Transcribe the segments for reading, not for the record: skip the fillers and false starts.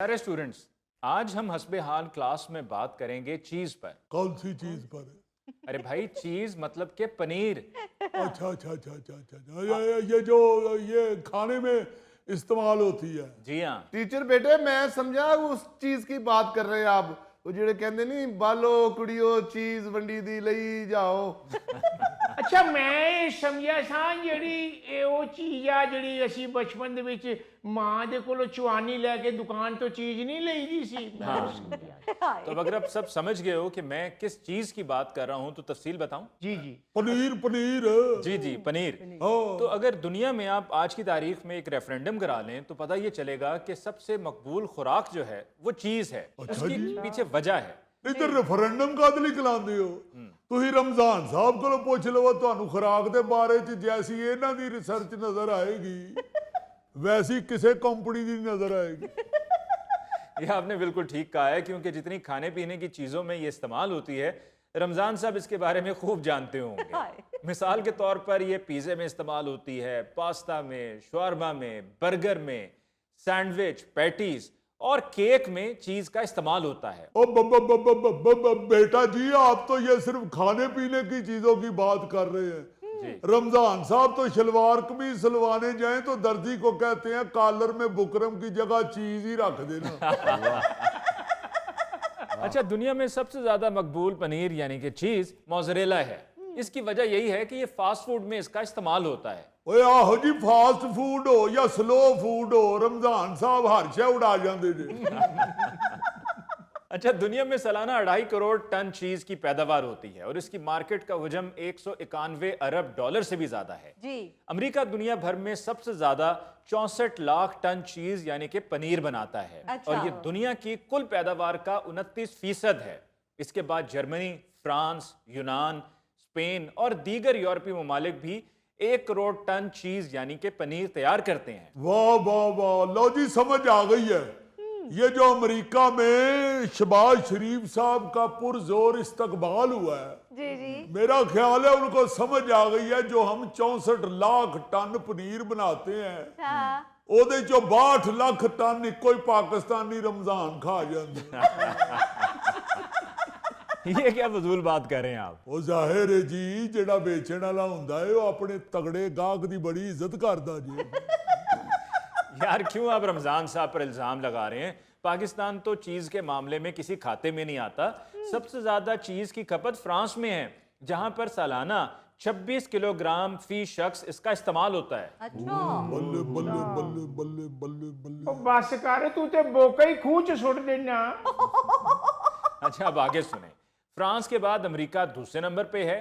सारे स्टूडेंट्स, आज हम हस्बे हाल क्लास में बात करेंगे चीज पर। कौन सी चीज पर है? अरे भाई, चीज मतलब के पनीर। अच्छा अच्छा अच्छा अच्छा अच्छा ये जो ये खाने में इस्तेमाल होती है। जी हाँ। टीचर बेटे मैं समझा उस चीज की बात कर रहे हैं आप, वो ਜਿਹੜੇ ਕਹਿੰਦੇ ਨਹੀਂ ਬਾਲੋ ਕੁੜੀਓ ਚੀਜ਼ ਵੰਡੀ ਦੀ ਲਈ ਜਾਓ। ਅੱਛਾ ਮੈਂ ਸਮਝਿਆ ਸਾਂ ਜਿਹੜੀ ਇਹ ਉਹ ਚੀਜ਼ ਆ ਜਿਹੜੀ ਅਸੀਂ ਬਚਪਨ ਦੇ ਵਿੱਚ ਮਾਂ ਦੇ ਕੋਲੋਂ ਚੁਆਨੀ ਲੈ ਕੇ ਦੁਕਾਨ ਤੋਂ ਚੀਜ਼ नहीं ਲਈਦੀ ਸੀ। तो अगर आप सब समझ गए हो कि मैं किस चीज की बात कर रहा हूँ तो तफसील बताऊं? जी जी पनीर पनीर जी जी, पनीर। तो अगर दुनिया में आप आज की तारीख में एक रेफरेंडम करा लें तो पता ये चलेगा कि सबसे मकबूल खुराक जो है वो चीज है। उसकी पीछे वजह है। इधर रेफरेंडम कद ਲਈ ਕਲਾਉਂਦੇ ਹੋ ਤੁਸੀਂ ਰਮਜ਼ਾਨ ਸਾਹਿਬ ਕੋਲੋਂ ਪੁੱਛ ਲਵੋ, ਤੁਹਾਨੂੰ ਖੁਰਾਕ ਦੇ ਬਾਰੇ ਚ ਜੈਸੀ ਇਹਨਾਂ ਦੀ ਰਿਸਰਚ ਨਜ਼ਰ ਆਏਗੀ वैसी किसे कंपनी की नजर आएगी। यह आपने बिल्कुल ठीक कहा है, क्योंकि जितनी खाने पीने की चीज़ों में ये इस्तेमाल होती है, रमज़ान साहब इसके बारे में खूब जानते होंगे। मिसाल के तौर पर ये पिज़्ज़े में इस्तेमाल होती है, पास्ता में, शवारमा में, बर्गर में, सैंडविच, पैटीज़ और केक में चीज़ का इस्तेमाल होता है। बेटा जी, आप तो ये सिर्फ खाने पीने की चीज़ों की बात कर रहे हैं। रमजान साहब तो शलवार कमीज सिलवाने जाएं तो दर्जी को कहते हैं कॉलर में बुकरम की जगह चीज ही रख देना। अच्छा, दुनिया में सबसे ज्यादा मकबूल पनीर यानी कि चीज मोज़रेला है। इसकी वजह यही है कि ये फास्ट फूड में इसका इस्तेमाल होता है। ओए आहो जी, फास्ट फूड हो या स्लो फूड हो, रमजान साहब हर शे उड़ा जाते जी। अच्छा, दुनिया में सालाना 2.5 करोड़ टन चीज की पैदावार होती है और इसकी मार्केट का वजन 191 अरब डॉलर से भी ज्यादा है। जी। अमेरिका दुनिया भर में सबसे ज्यादा 64 लाख टन चीज यानी कि पनीर बनाता है। अच्छा। और ये दुनिया की कुल पैदावार का 29% है। इसके बाद जर्मनी, फ्रांस, यूनान, स्पेन और दीगर यूरोपीय ममालिक भी 1 करोड़ टन चीज यानी कि पनीर तैयार करते हैं। वाह वाह वाह, लो जी समझ आ गई है। ये जो अमेरिका में शहबाज शरीफ साहब का पुरजोर इस्तकबाल हुआ है, जी जी, मेरा ख्याल है उनको समझ आ गई है जो हम 64 लाख टन पनीर बनाते हैं, हाँ। ਉਹਦੇ ਚੋਂ 62 ਲੱਖ ਟਨ ਇੱਕੋ ਹੀ ਪਾਕਿस्तानी रमजान खा ਜਾਂਦੇ। ये क्या फजूल बात कर रहे हैं आप? ਉਹ ਜ਼ਾਹਿਰ ਹੈ ਜੀ, ਜਿਹੜਾ ਵੇਚਣ ਵਾਲਾ ਹੁੰਦਾ ਹੈ ਉਹ ਆਪਣੇ ਤਗੜੇ ਗਾਹਕ ਦੀ ਬੜੀ ਇੱਜ਼ਤ ਕਰਦਾ ਜੀ। यार क्यों आप रमजान साहब पर इल्जाम लगा रहे हैं? पाकिस्तान तो चीज के मामले में किसी खाते में नहीं आता। सबसे ज्यादा चीज की खपत फ्रांस में है, जहां पर सालाना 26 किलोग्राम फी शख्स इसका इस्तेमाल होता है। अच्छा। ਬੱਲੇ ਬੱਲੇ ਬੱਲੇ ਬੱਲੇ ਬੱਲੇ ਬੱਲੇ। ਉਹ ਬਸ ਕਰ, ਤੂੰ ਤੇ ਬੋਕਾ ਹੀ ਖੂਹ ਚ ਸੁੱਟ ਦੇਣਾ। अच्छा, अब आगे सुने। फ्रांस के बाद अमेरिका दूसरे नंबर पे है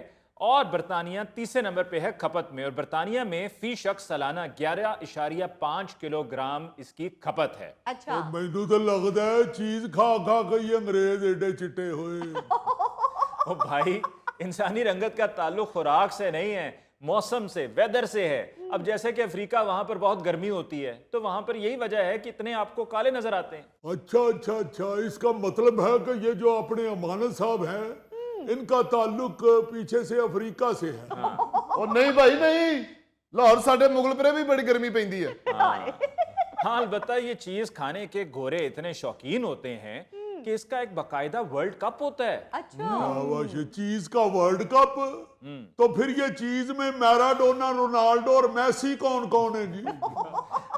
और बरतानिया तीसरे नंबर पे है खपत में। और बरतानिया में फी शख्स सालाना 11.5 किलोग्राम इसकी खपत है। अच्छा। ਮੈਨੂੰ ਤਾਂ ਲੱਗਦਾ ਹੈ ਚੀਜ਼ ਖਾ ਖਾ ਕੇ ਹੀ ਅੰਗਰੇਜ਼ ਏਡੇ ਚਿੱਟੇ ਹੋਏ। ओ भाई, इंसानी रंगत का ताल्लुक खुराक से नहीं है, मौसम से, वेदर से है। अब जैसे कि अफ्रीका, वहां पर बहुत गर्मी होती है तो वहां पर यही वजह है कि इतने आपको काले नजर आते हैं। अच्छा अच्छा अच्छा, इसका मतलब है कि ये जो अपने अमानत साहब हैं, इनका ताल्लुक पीछे से अफ्रीका से है। ਉਹ ਨਹੀਂ ਭਾਈ ਨਹੀਂ, ਲਾਹੌਰ ਸਾਡੇ ਮੁਗਲਪੁਰੇ ਵੀ ਬੜੀ ਗਰਮੀ ਪੈਂਦੀ ਹੈ। हाँ, अलबत्ता ये चीज खाने के गोरे इतने शौकीन होते हैं कि इसका एक बाकायदा वर्ल्ड कप होता है। अच्छा। ये चीज का वर्ल्ड कप, तो फिर ये चीज में मैराडोना, रोनाल्डो और मैसी कौन कौन है जी?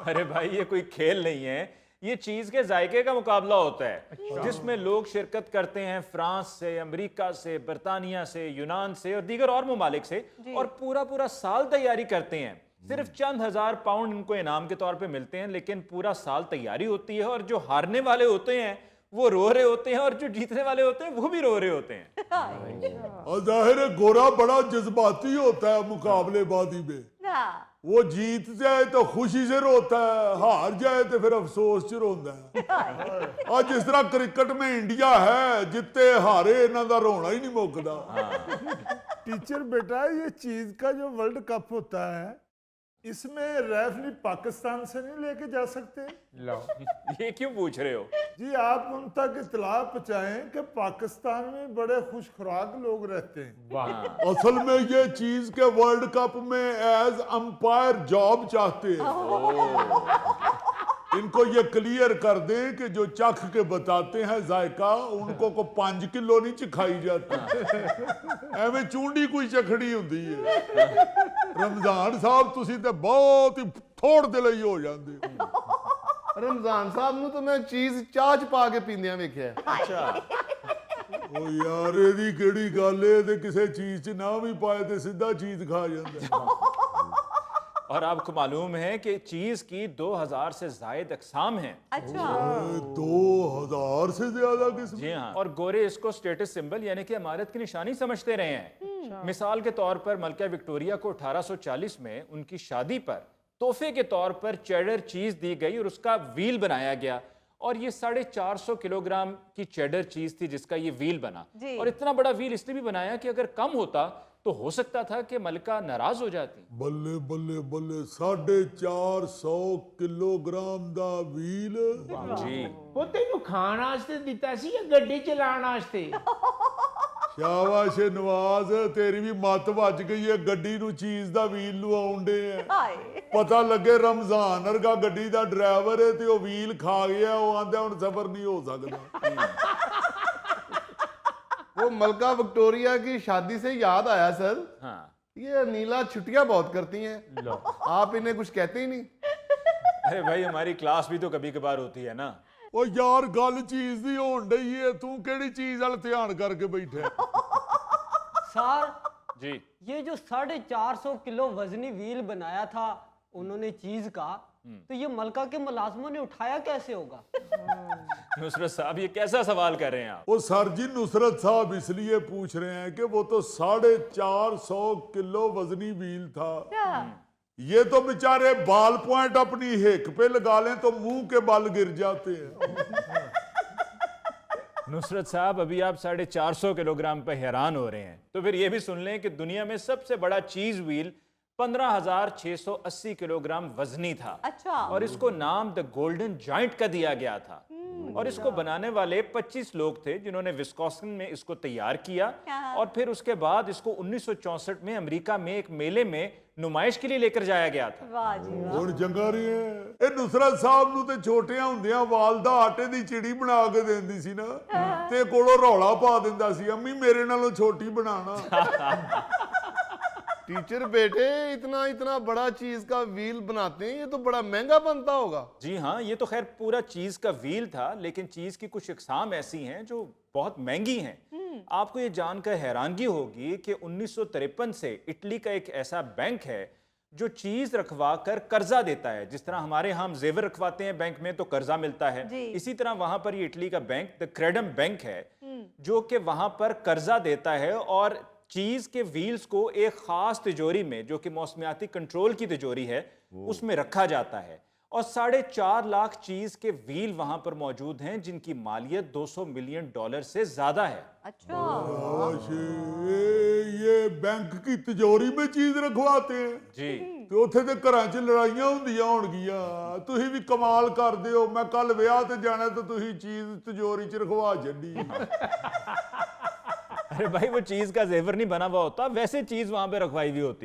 अरे भाई, ये कोई खेल नहीं है, ये चीज के जायके का मुकाबला होता है। जिसमें लोग शिरकत करते हैं फ्रांस से, अमेरिका से, बरतानिया से, यूनान से और दीगर और ममालिक से, और पूरा पूरा साल तैयारी करते हैं। सिर्फ चंद हजार पाउंड इनको इनाम के तौर पे मिलते हैं, लेकिन पूरा साल तैयारी होती है। और जो हारने वाले होते हैं वो रो रहे होते हैं और जो जीतने वाले होते हैं वो भी रो रहे होते हैं। और जाहिर है गोरा बड़ा जज्बाती होता है मुकाबलेबाजी में। हाँ। वो जीत जाए तो खुशी से रोता है, हार जाए तो फिर अफसोस च रोंदा है। और जिस तरह क्रिकेट में इंडिया है, जितने हारे इन्हां दा रोना ही नहीं मुकदा। टीचर बेटा, ये चीज का जो वर्ल्ड कप होता है, इसमें रेफरी पाकिस्तान से नहीं लेके जा सकते? लो, ये क्यों पूछ रहे हो? जी, आप उन तक इतला पहुंचाएं कि पाकिस्तान में बड़े खुश खुराक लोग रहते हैं। असल में ये चीज के वर्ल्ड कप में एज अंपायर जॉब चाहते हैं। इनको ये क्लियर कर दें कि जो चख के बताते हैं जायका उनको को 5 किलो नहीं चखाई जाती ਐਵੇਂ ਚੂੰਡੀ ਕੋਈ ਚਖੜੀ ਹੁੰਦੀ ਹੈ ਰਮਜ਼ਾਨ ਸਾਹਿਬ ਤੁਸੀਂ ਤੇ ਬਹੁਤ ਹੀ ਥੋੜ ਦੇ ਲਈ ਹੋ ਜਾਂਦੇ ਹੋ ਰਮਜ਼ਾਨ ਸਾਹਿਬ ਨੂੰ ਤਾਂ ਮੈਂ ਚੀਜ਼ ਚਾਹ ਚ ਪਾ ਕੇ ਪੀਂਦਿਆਂ ਵੇਖਿਆ ਉਹ ਯਾਰ ਇਹਦੀ ਕਿਹੜੀ ਗੱਲ ਏ ਤੇ ਕਿਸੇ ਚੀਜ਼ 'ਚ ਨਾ ਵੀ ਪਾਏ ਤੇ ਸਿੱਧਾ ਚੀਜ਼ ਖਾ ਜਾਂਦਾ और आपको मालूम है कि चीज की 2000 से जायद अकसाम हैं। अच्छा 2000 से ज्यादा किस्म जी हाँ, और गोरे इसको स्टेटस सिंबल यानी कि अमारत की निशानी समझते रहे हैं। मिसाल के तौर पर मलका विक्टोरिया को 1840 में उनकी शादी पर तोहफे के तौर पर चेडर चीज दी गई और उसका व्हील बनाया गया, और ये 450 किलोग्राम की चेडर चीज थी जिसका ये व्हील बना। जी। और इतना बड़ा व्हील इसलिए भी बनाया कि अगर कम होता तो हो सकता था कि मलका नाराज हो जाती। ਬੱਲੇ ਬੱਲੇ ਬੱਲੇ 450 ਕਿਲੋਗ੍ਰਾਮ ਦਾ ਵੀਲ जी ਉਹ ਤੈਨੂੰ ਖਾਣ ਵਾਸਤੇ ਦਿੱਤਾ ਸੀ ਜਾਂ ਗੱਡੀ ਚਲਾਉਣ ਵਾਸਤੇ? ਸ਼ਾਬਾਸ਼ ਨਵਾਜ਼ ਤੇਰੀ ਵੀ ਮੱਤ ਵੱਜ ਗਈ ਹੈ ਗੱਡੀ ਨੂੰ ਚੀਜ਼ ਦਾ ਵੀਲ ਲਵਾਉਣ ਦੇ ਆ ਹਾਏ ਪਤਾ ਲੱਗੇ ਰਮਜ਼ਾਨ ਵਰਗਾ ਗੱਡੀ ਦਾ ਡਰਾਈਵਰ ਹੈ ਤੇ ਉਹ ਵੀਲ ਖਾ ਗਿਆ ਉਹ ਆਂਦਾ ਹੁਣ ਸਫ਼ਰ ਨਹੀਂ ਹੋ ਸਕਦਾ वो मलका विक्टोरिया की शादी से याद आया सर, हाँ ये नीला छुट्टियां बहुत करती हैं, आप इन्हें कुछ कहते ही नहीं। अरे भाई हमारी क्लास भी तो कभी कभार होती है ना। ਉਹ ਯਾਰ ਗੱਲ ਚੀਜ਼ ਦੀ ਹੋਣ ਡਈ ਏ ਤੂੰ ਕਿਹੜੀ ਚੀਜ਼ ਵੱਲ ਧਿਆਨ ਕਰਕੇ ਬੈਠਾ सर जी ये जो 450 किलो वजनी व्हील बनाया था उन्होंने चीज का, तो ये मलका के मुलाजमों ने उठाया कैसे होगा? नुसरत साहब ये कैसा सवाल कर रहे हैं आप? वो सर जी नुसरत साहब इसलिए पूछ रहे हैं कि वो तो 450 किलो वजनी व्हील था, ये तो बेचारे बाल पॉइंट अपनी हिक पे लगा लें तो मुंह के बाल गिर जाते हैं नुसरत साहब अभी आप 450 किलोग्राम पर हैरान हो रहे हैं, तो फिर ये भी सुन लें कि दुनिया में सबसे बड़ा चीज व्हील 15,680 किलोग्राम वजनी था। अच्छा। और इसको नाम द गोल्डन जॉइंट का दिया गया था। और इसको बनाने वाले 25 लोग थे जिन्होंने विस्कॉन्सिन में इसको तैयार किया, और फिर उसके बाद इसको 1964 में अमेरिका में एक मेले में नुमाइश के लिए लेकर जाया गया था। वाह जी वाह ਹੁਣ ਚੰਗਾ ਰਹੀ ਹੈ ਇਹ ਨੁਸਰਤ ਸਾਹਿਬ ਨੂੰ ਤੇ ਛੋਟਿਆਂ ਹੁੰਦਿਆਂ ਵਾਲਦਾ ਆਟੇ ਦੀ ਚਿੜੀ ਬਣਾ ਕੇ ਦਿੰਦੀ ਸੀ ਨਾ ਤੇ ਕੋਲੋਂ ਰੌਲਾ ਪਾ ਦਿੰਦਾ ਸੀ ਅੰਮੀ ਮੇਰੇ ਨਾਲੋਂ ਛੋਟੀ ਬਣਾਣਾ टीचर बेटे इतना इतना बड़ा चीज का व्हील बनाते हैं, ये तो बड़ा महंगा बनता होगा। जी हाँ, ये तो खैर पूरा चीज का व्हील था, लेकिन चीज की कुछ अकसाम ऐसी हैं जो बहुत महंगी हैं। आपको ये जानकर हैरानगी होगी कि 1953 से इटली का एक ऐसा बैंक है जो चीज रखवा कर कर्जा देता है। जिस तरह हमारे यहाँ हम जेवर रखवाते हैं बैंक में तो कर्जा मिलता है, जी। इसी तरह वहां पर ये इटली का बैंक द क्रेडम बैंक है जो कि वहां पर कर्जा देता है और चीज के व्हील्स को एक खास तिजोरी में जो कि मौसमियाती कंट्रोल की तिजोरी है उसमें रखा जाता है, और 4.5 लाख चीज के व्हील वहां पर मौजूद हैं जिनकी मालियत $200 मिलियन से ज्यादा है। अच्छा ये बैंक की तिजोरी में चीज रखवाते हैं जी ਤੇ ਉੱਥੇ ਤੇ ਘਰਾਂ 'ਚ ਲੜਾਈਆਂ ਹੁੰਦੀਆਂ ਹੋਣਗੀਆਂ ਤੁਸੀਂ ਵੀ ਕਮਾਲ ਕਰਦੇ ਹੋ ਮੈਂ ਕੱਲ ਵਿਆਹ ਤੇ ਜਾਣਾ ਤੇ ਤੁਸੀਂ ਚੀਜ਼ ਤਿਜੋਰੀ 'ਚ ਰਖਵਾ ਛੱਡੀ अरे भाई वो चीज का जेवर नहीं बना हुआ होता, वैसे चीज वहां पे रखवाई हुई होती है।